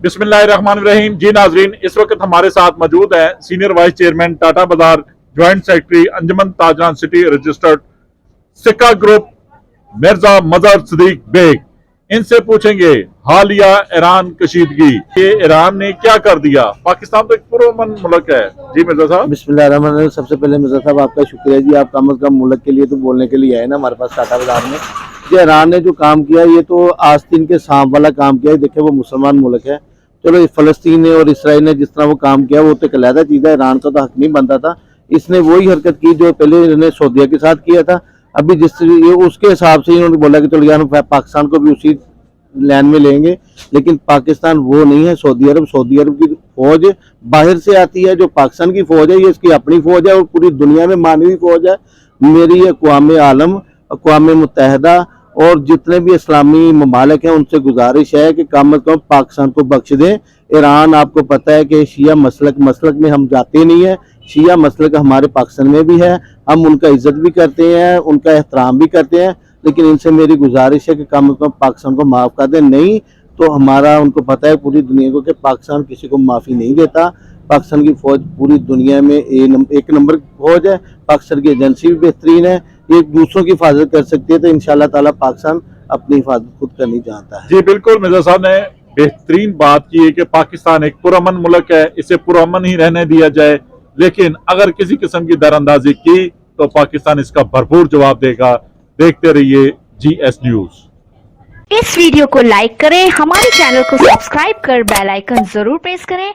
बिस्मिल्लाहिर्रहमानिर्रहीम। जी नाजरीन, इस वक्त हमारे साथ मौजूद हैं सीनियर वाइस चेयरमैन टाटा बाजार, ज्वाइंट सेक्रेटरी अंजुमन ताजरान सिटी रजिस्टर्ड सिक्का ग्रुप मिर्जा मजहर सदीक बेग। इनसे पूछेंगे हालिया ईरान कशीदगी, ये ईरान ने क्या कर दिया। पाकिस्तान तो एक पुरअमन मुल्क है। जी मिर्जा साहब। बिस्मिल्लाहिर्रहमानिर्रहीम। सबसे पहले मिर्जा साहब आपका शुक्रिया जी, आप कम अज कम मुल्क के लिए तो बोलने के लिए आए ना हमारे पास टाटा बाजार में। ये ईरान ने जो काम किया ये तो आस्तीन के सांप वाला काम किया है। देखिए वो मुसलमान मुल्क है, चलो फ़लस्तीन ने और इसराइल ने जिस तरह वो काम किया वो तो एक अलग चीज़ है, ईरान का तो हक नहीं बनता था। इसने वही हरकत की जो पहले इन्होंने सऊदीया के साथ किया था। अभी जिस ये उसके हिसाब से इन्होंने बोला कि चलो यार पाकिस्तान को भी उसी लैंड में लेंगे, लेकिन पाकिस्तान वो नहीं है। सऊदी अरब की फौज बाहर से आती है, जो पाकिस्तान की फौज है ये इसकी अपनी फौज है और पूरी दुनिया में मानवी फौज है। मेरी अक़वाम आलम, अक़वाम मुत्तहिदा और जितने भी इस्लामी ममालिक हैं उनसे गुजारिश है कि कम अज़ कम पाकिस्तान को बख्श दें। ईरान आपको पता है कि शिया मसलक में हम जाते नहीं है, शिया मसलक हमारे पाकिस्तान में भी है, हम उनका इज्जत भी करते हैं, उनका एहतराम भी करते हैं, लेकिन इनसे मेरी गुजारिश है कि कम अज़ कम पाकिस्तान को माफ़ कर दें। नहीं तो हमारा उनको पता है पूरी दुनिया को कि पाकिस्तान किसी को माफ़ी नहीं देता। पाकिस्तान की फ़ौज पूरी दुनिया में एक नंबर फौज है, पाकिस्तान की एजेंसी भी बेहतरीन है, ये दूसरों की हिफाजत कर सकती है। तो इंशाल्लाह ताला पाकिस्तान अपनी हिफाजत खुद करनी चाहता है। जी बिल्कुल, मिर्जा साहब ने बेहतरीन बात की है कि पाकिस्तान एक पुरअमन मुल्क है, इसे पुरअमन ही रहने दिया जाए, लेकिन अगर किसी किस्म की दरअंदाजी की तो पाकिस्तान इसका भरपूर जवाब देगा। देखते रहिए GS न्यूज। इस वीडियो को लाइक करें, हमारे चैनल को सब्सक्राइब कर बेल आइकन जरूर प्रेस करें।